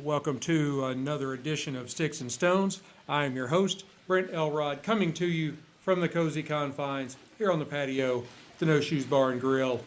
Welcome to another edition of Sticks-n-Stonez. I am your host, Brent Elrod, coming to you from the cozy confines here on the patio, the No Shoes Bar and Grill,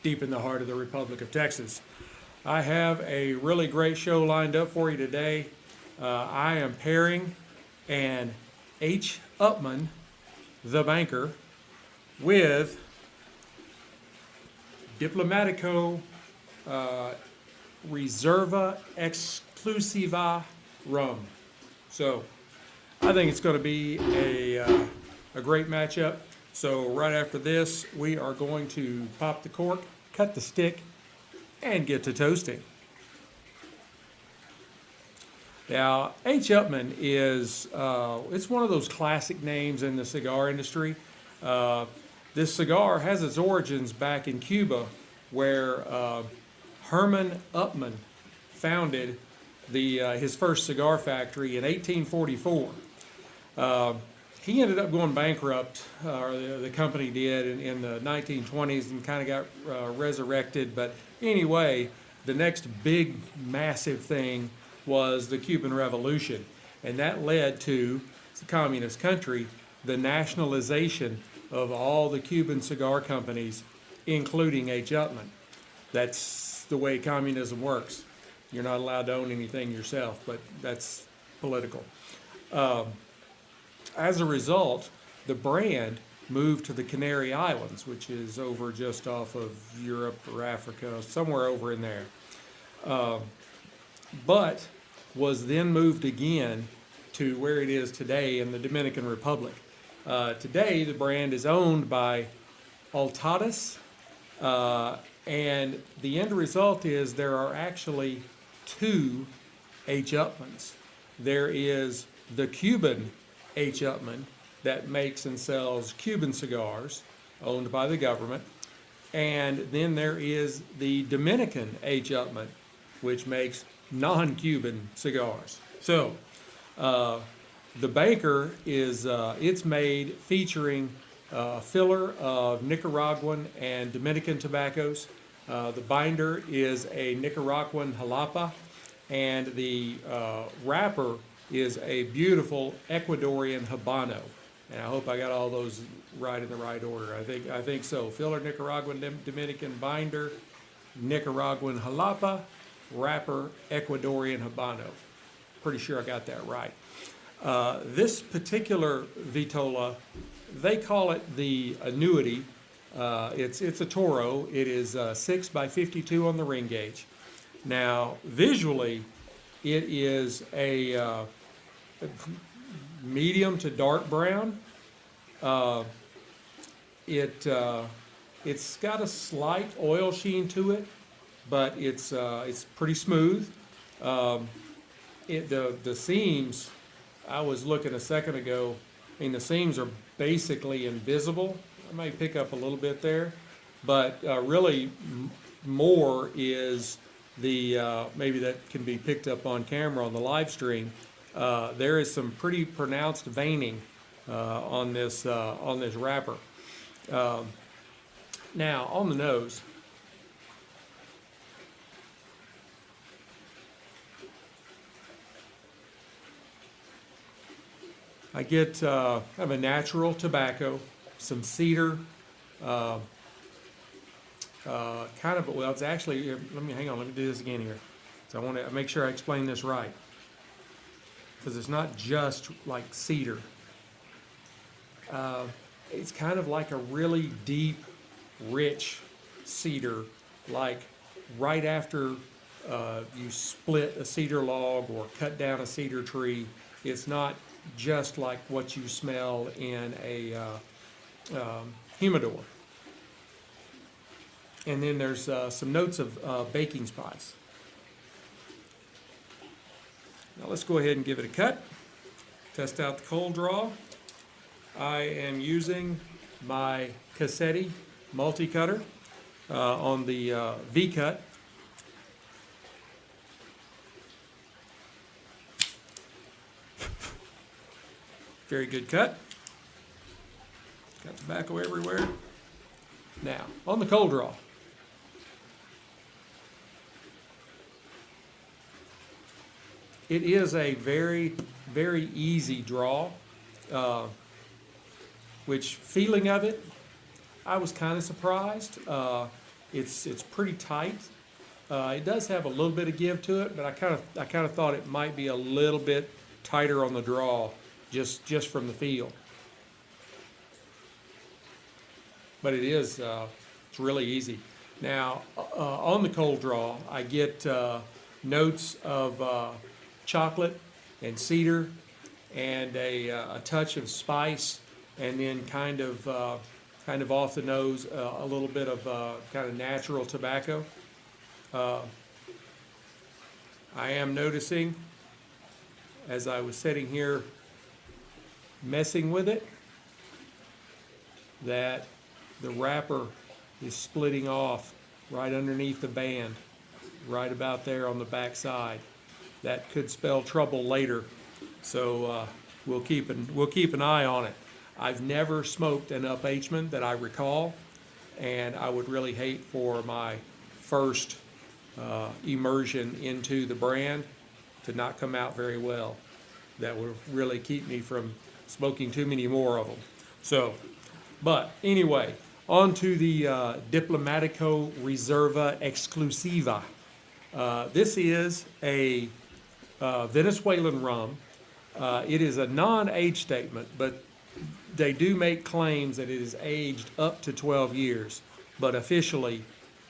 deep in the heart of the Republic of Texas. I have a really great show lined up for you today. I am pairing an H. Upmann, the banker, with Diplomatico Reserva Exclusiva rum. So I think it's going to be a great matchup. So right after this, we are going to pop the cork, cut the stick, and get to toasting. Now, H. Upmann is, it's one of those classic names in the cigar industry. This cigar has its origins back in Cuba, where Herman Upmann founded his first cigar factory in 1844. He ended up going bankrupt, or the company did, in the 1920s, and kind of got resurrected. But anyway, the next big, massive thing was the Cuban Revolution, and that led to the communist country, the nationalization of all the Cuban cigar companies, including H. Upmann. That's the way communism works. You're not allowed to own anything yourself, but that's political. As a result, the brand moved to the Canary Islands, which is over just off of Europe or Africa, somewhere over in there. But was then moved again to where it is today in the Dominican Republic. Today, the brand is owned by Altadas, and the end result is there are actually two H. Upmanns. There is the Cuban H. Upmann that makes and sells Cuban cigars, owned by the government, and then there is the Dominican H. Upmann, which makes non-Cuban cigars. So, the banker is, it's made featuring a filler of Nicaraguan and Dominican tobaccos. The binder is a Nicaraguan jalapa, and the wrapper is a beautiful Ecuadorian habano. And I hope I got all those right in the right order. I think so. Filler Nicaraguan, Dominican binder, Nicaraguan jalapa, wrapper Ecuadorian habano. Pretty sure I got that right. This particular vitola, they call it the annuity. It's a Toro. It is 6 by 52 on the ring gauge. Now, visually, it is a medium to dark brown. It's got a slight oil sheen to it, but it's pretty smooth. The seams, I was looking a second ago, I mean, the seams are basically invisible. I may pick up a little bit there, but really more is the, maybe that can be picked up on camera on the live stream. There is some pretty pronounced veining on this wrapper. Now, on the nose, I get kind of a natural tobacco, some cedar, kind of, well, it's actually, hang on, let me do this again here. So I want to make sure I explain this right, because it's not just like cedar. It's kind of like a really deep, rich cedar, like right after you split a cedar log or cut down a cedar tree. It's not just like what you smell in a humidor. And then there's some notes of baking spice. Now let's go ahead and give it a cut. Test out the cold draw. I am using my Cassetti multi-cutter on the V-cut. Very good cut. Got tobacco everywhere. Now, on the cold draw. it is a very, very easy draw, which feeling of it, I was kind of surprised. It's pretty tight. It does have a little bit of give to it, but I kind of thought it might be a little bit tighter on the draw, just from the feel. But it is, it's really easy. Now, on the cold draw, I get notes of chocolate and cedar and a touch of spice, and then kind of off the nose, a little bit of kind of natural tobacco. I am noticing, as I was sitting here messing with it, that the wrapper is splitting off right underneath the band, right about there on the back side. That could spell trouble later, so we'll keep an eye on it. I've never smoked an Upmann that I recall, and I would really hate for my first immersion into the brand to not come out very well. That would really keep me from smoking too many more of them. So, but anyway, on to the Diplomatico Reserva Exclusiva. This is a Venezuelan rum. It is a non-age statement, but they do make claims that it is aged up to 12 years, but officially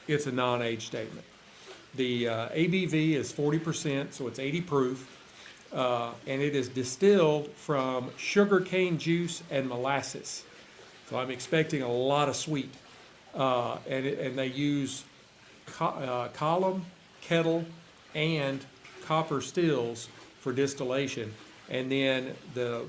it's a non-age statement. The ABV is 40%, so it's 80 proof, and it is distilled from sugarcane juice and molasses. So I'm expecting a lot of sweet, and they use column, kettle, and copper stills for distillation, and then the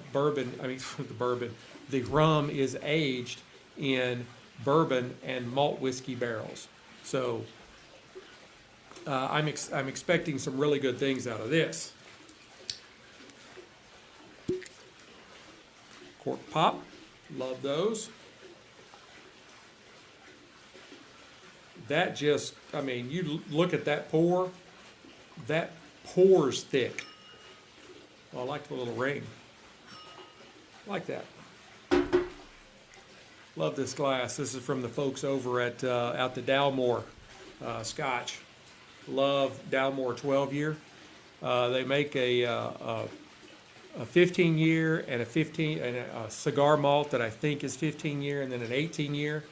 rum is aged in bourbon and malt whiskey barrels. So I'm expecting some really good things out of this. Cork pop, love those. That just, I mean, you look at that pour, that pours thick. Oh, I like the little ring. I like that. Love this glass. This is from the folks over at out the Dalmore Scotch. Love Dalmore 12-year. They make a 15-year and a cigar malt that I think is 15-year, and then an 18-year,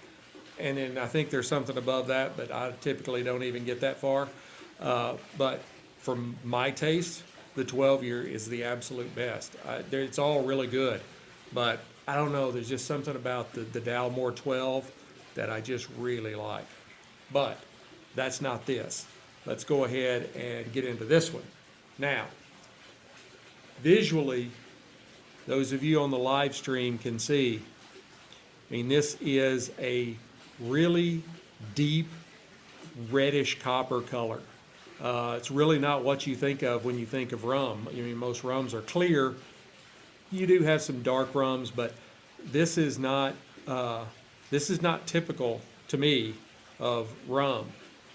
and then I think there's something above that, but I typically don't even get that far. But for my taste, the 12-year is the absolute best. It's all really good, but I don't know, there's just something about the Dalmore 12 that I just really like. But that's not this. Let's go ahead and get into this one. Now, visually, those of you on the live stream can see, I mean, this is a really deep reddish copper color. It's really not what you think of when you think of rum. I mean, most rums are clear. You do have some dark rums, but this is not typical to me of rum.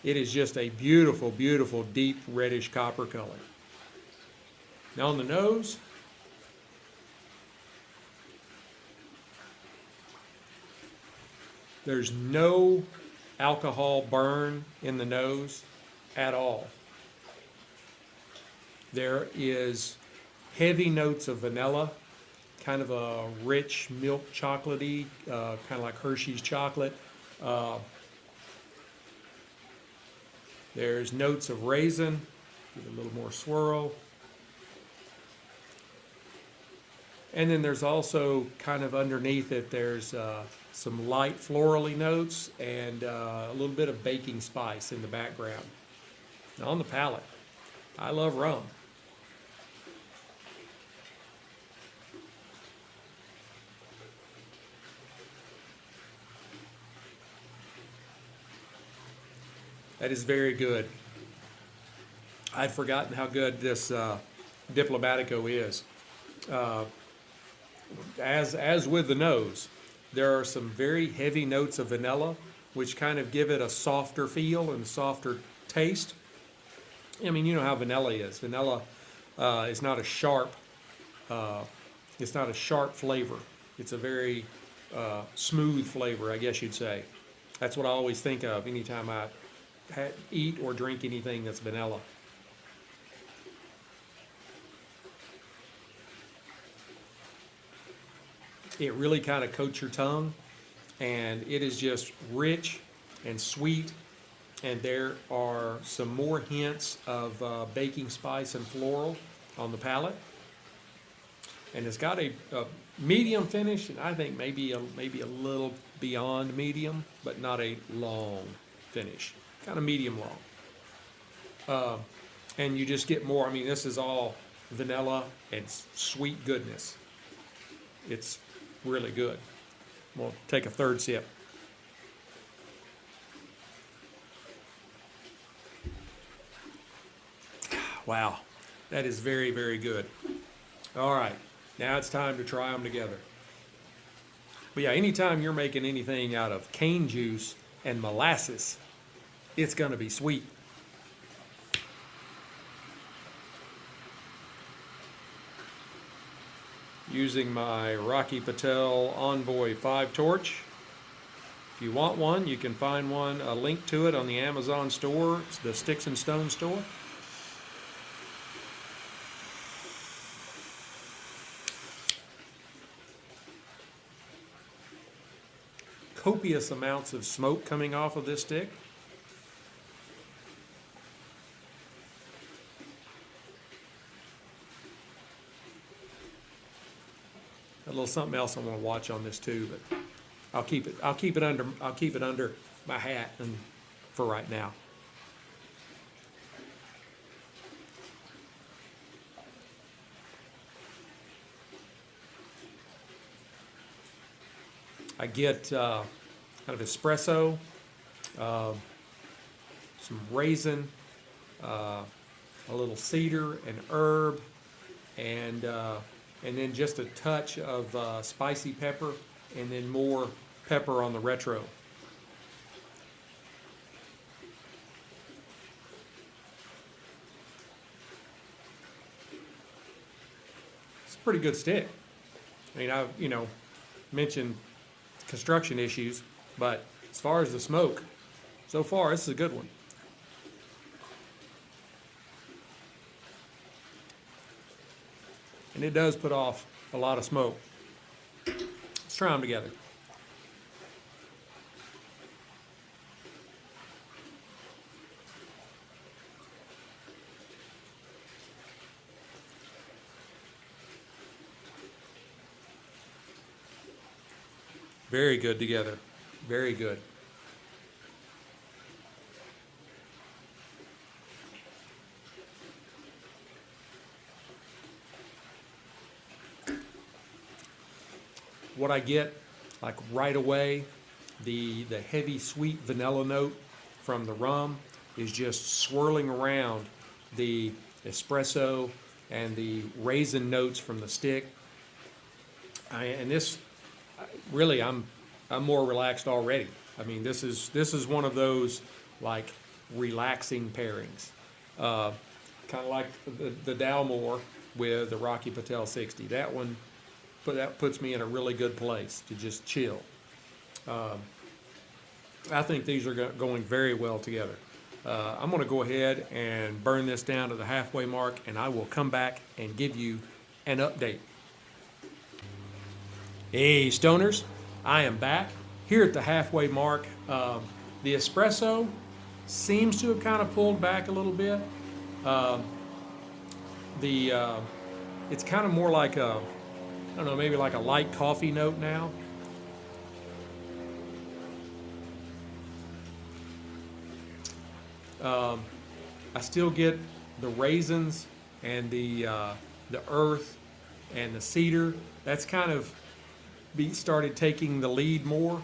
It is just a beautiful, beautiful, deep reddish copper color. Now on the nose, there's no alcohol burn in the nose at all. There is heavy notes of vanilla, kind of a rich milk chocolatey, kind of like Hershey's chocolate. There's notes of raisin, give it a little more swirl. And then there's also kind of underneath it, there's some light florally notes and a little bit of baking spice in the background. Now on the palate, I love rum. That is very good. I'd forgotten how good this Diplomatico is. As with the nose, there are some very heavy notes of vanilla, which kind of give it a softer feel and softer taste. I mean, you know how vanilla is. Vanilla It's not a sharp. It's not a sharp flavor. It's a very smooth flavor, I guess you'd say. That's what I always think of anytime I eat or drink anything that's vanilla. It really kind of coats your tongue, and it is just rich and sweet, and there are some more hints of baking spice and floral on the palate. And it's got a medium finish, and I think maybe a little beyond medium, but not a long finish. Kind of medium long. And you just get more. I mean, this is all vanilla and sweet goodness. It's really good. We'll take a third sip. Wow, that is very, very good. All right, now it's time to try them together. But yeah, anytime you're making anything out of cane juice and molasses, it's going to be sweet. Using my Rocky Patel Envoy 5 torch. If you want one, you can find one, a link to it on the Amazon store. It's the Sticks-n-Stonez store. Copious amounts of smoke coming off of this stick. A little something else I want to watch on this too, but I'll keep it under my hat and for right now. I get kind of espresso, some raisin, a little cedar and herb, and then just a touch of spicy pepper, and then more pepper on the retro. It's a pretty good stick. I mean, I've mentioned construction issues, but as far as the smoke, so far this is a good one. And it does put off a lot of smoke. Let's try them together. Very good together. Very good. What I get, like right away, the heavy sweet vanilla note from the rum is just swirling around the espresso and the raisin notes from the stick. And this, really, I'm more relaxed already. I mean, this is one of those like relaxing pairings, kind of like the Dalmore with the Rocky Patel 60. That one, that puts me in a really good place to just chill. I think these are going very well together. I'm going to go ahead and burn this down to the halfway mark, and I will come back and give you an update. Hey, Stoners, I am back here at the halfway mark. The espresso seems to have kind of pulled back a little bit. It's kind of more like a, I don't know, maybe like a light coffee note now. I still get the raisins and the earth and the cedar. That's kind of started taking the lead more.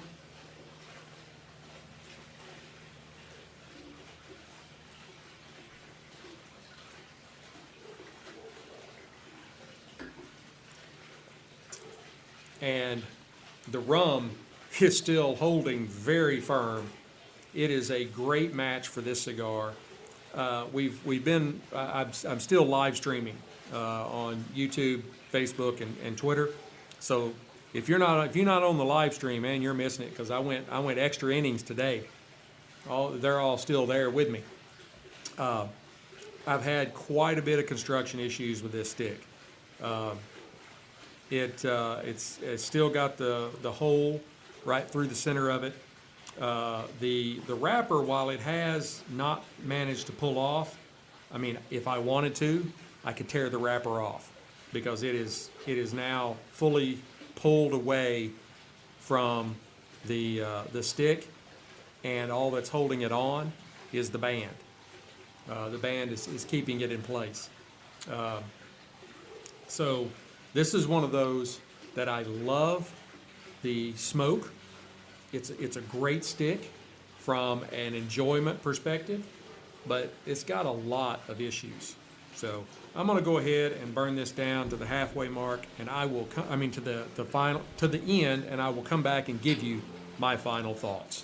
And the rum is still holding very firm. It is a great match for this cigar. I'm still live streaming on YouTube, Facebook, and Twitter. So if you're not on the live stream, man, you're missing it, because I went extra innings today. They're all still there with me. I've had quite a bit of construction issues with this stick. It's still got the hole right through the center of it. The wrapper, while it has not managed to pull off, I mean, if I wanted to, I could tear the wrapper off, because it is now fully pulled away from the stick, and all that's holding it on is the band. The band is keeping it in place. So this is one of those that I love the smoke. It's a great stick from an enjoyment perspective, but it's got a lot of issues. So I'm going to go ahead and burn this down to the halfway mark, and I will to the end, and I will come back and give you my final thoughts.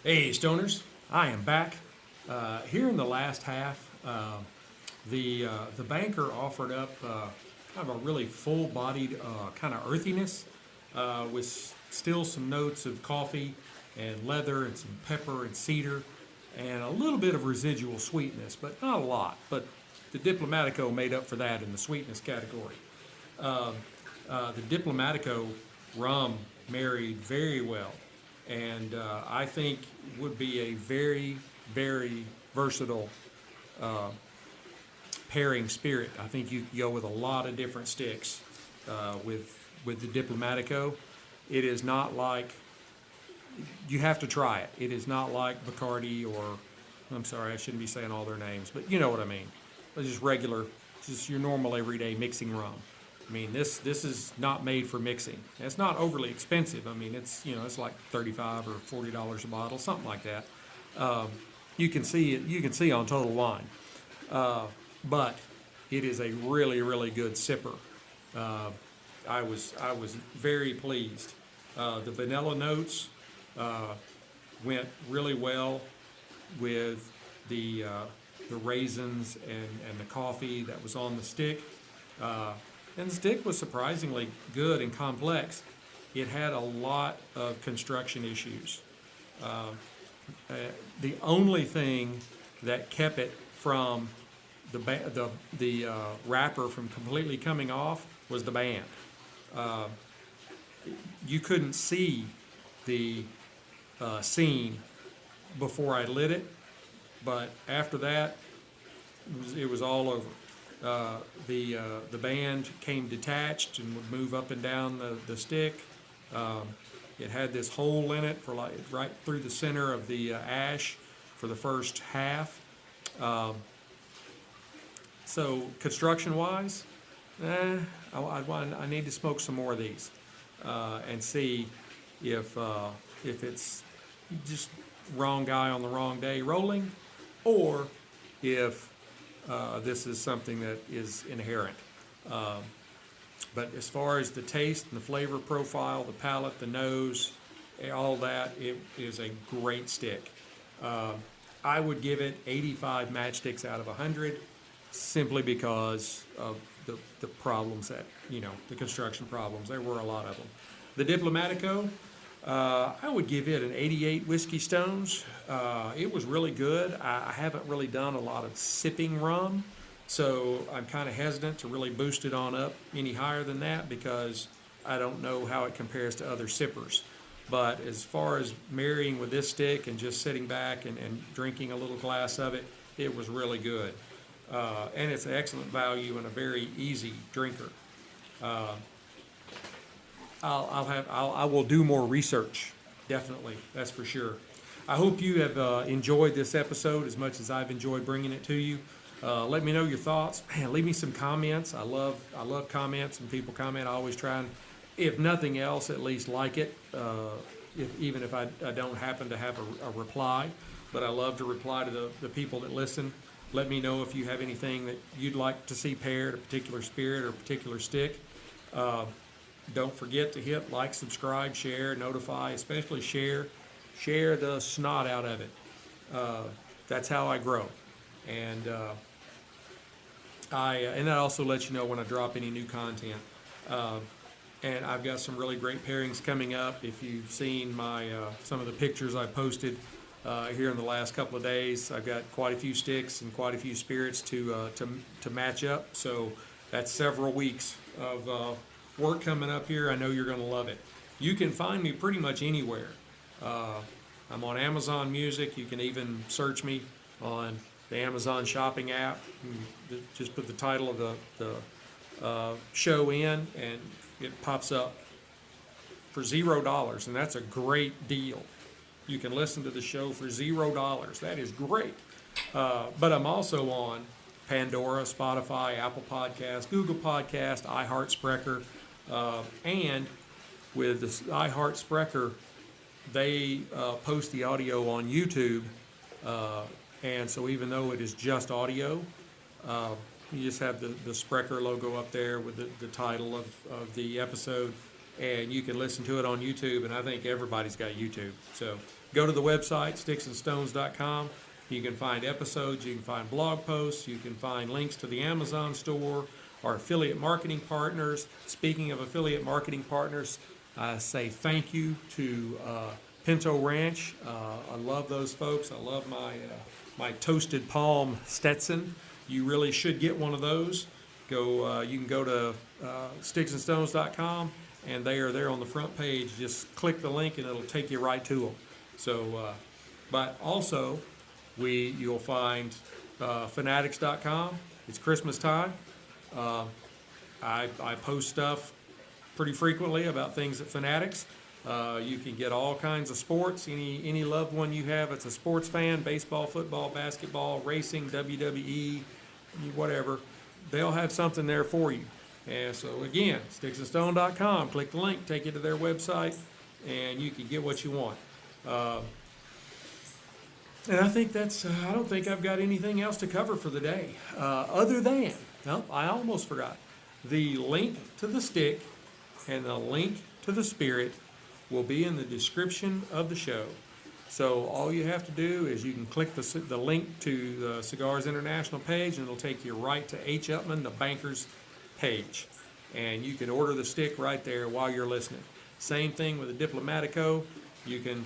Hey Stoners, I am back. Here in the last half, the banker offered up kind of a really full-bodied kind of earthiness, with still some notes of coffee and leather and some pepper and cedar, and a little bit of residual sweetness, but not a lot. But the Diplomatico made up for that in the sweetness category. The Diplomatico rum married very well, and I think would be a very, very versatile pairing spirit. I think you go with a lot of different sticks with the Diplomatico. It is not like, you have to try it. It is not like Bacardi, or, I'm sorry, I shouldn't be saying all their names, but you know what I mean. It's just regular, just your normal everyday mixing rum. I mean, this is not made for mixing. It's not overly expensive. I mean, it's like $35 or $40 a bottle, something like that. You can see on Total Wine, but it is a really, really good sipper. I was very pleased. The vanilla notes went really well with the raisins and the coffee that was on the stick. And the stick was surprisingly good and complex. It had a lot of construction issues. The only thing that kept it from the wrapper from completely coming off was the band. You couldn't see the seam before I lit it, but after that, it was all over. The band came detached and would move up and down the stick. It had this hole in it for right through the center of the ash for the first half. So construction-wise, I need to smoke some more of these and see if it's just wrong guy on the wrong day rolling, or if this is something that is inherent. But as far as the taste and the flavor profile, the palate, the nose, all that, it is a great stick. I would give it 85 matchsticks out of 100, simply because of the problems that, the construction problems. There were a lot of them. The Diplomatico, I would give it an 88 Whiskey Stones. It was really good. I haven't really done a lot of sipping rum, so I'm kind of hesitant to really boost it on up any higher than that, because I don't know how it compares to other sippers. But as far as marrying with this stick and just sitting back and drinking a little glass of it, it was really good. And it's an excellent value and a very easy drinker. I will do more research, definitely, that's for sure. I hope you have enjoyed this episode as much as I've enjoyed bringing it to you. Let me know your thoughts. Man, leave me some comments. I love comments, and people comment. I always try and, if nothing else, at least like it, even if I don't happen to have a reply. But I love to reply to the people that listen. Let me know if you have anything that you'd like to see paired, a particular spirit or a particular stick. Don't forget to hit like, subscribe, share, notify, especially share. Share the snot out of it. That's how I grow. And and that also lets you know when I drop any new content. And I've got some really great pairings coming up. If you've seen my some of the pictures I posted here in the last couple of days, I've got quite a few sticks and quite a few spirits to match up. So that's several weeks of work coming up here. I know you're going to love it. You can find me pretty much anywhere. I'm on Amazon Music. You can even search me on the Amazon shopping app. Just put the title of the show in, and it pops up for $0, and that's a great deal. You can listen to the show for $0. That is great. But I'm also on Pandora, Spotify, Apple Podcasts, Google Podcasts, iHeart Spreaker, and with the iHeart Spreaker, they post the audio on YouTube, and so even though it is just audio, you just have the Spreaker logo up there with the title of the episode, and you can listen to it on YouTube, and I think everybody's got YouTube. So go to the website, Sticks-n-Stonez.com. You can find episodes, you can find blog posts, you can find links to the Amazon store, our affiliate marketing partners. Speaking of affiliate marketing partners, I say thank you to Pinto Ranch. I love those folks. I love my toasted palm Stetson. You really should get one of those. You can go to Sticks-n-Stonez.com, and they are there on the front page. Just click the link, and it'll take you right to them. So, but also, you'll find Fanatics.com. It's Christmas time. I post stuff pretty frequently about things at Fanatics. You can get all kinds of sports. Any loved one you have that's a sports fan, baseball, football, basketball, racing, WWE, whatever, they'll have something there for you. And so again, Sticks-n-Stonez.com, click the link, take you to their website, and you can get what you want. And I think I don't think I've got anything else to cover for the day, other than, no, I almost forgot. The link to the stick and the link to the spirit will be in the description of the show. So all you have to do is you can click the link to the Cigars International page, and it'll take you right to H. Upmann, the banker's page. And you can order the stick right there while you're listening. Same thing with the Diplomatico. You can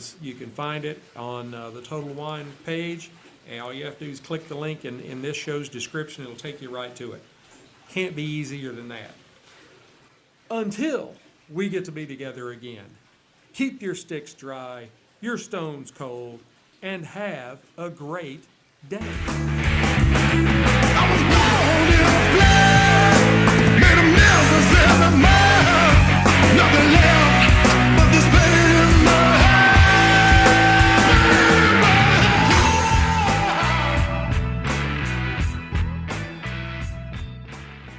find it on the Total Wine page, and all you have to do is click the link in this show's description. It'll take you right to it. Can't be easier than that. Until we get to be together again, keep your sticks dry, your stones cold, and have a great day.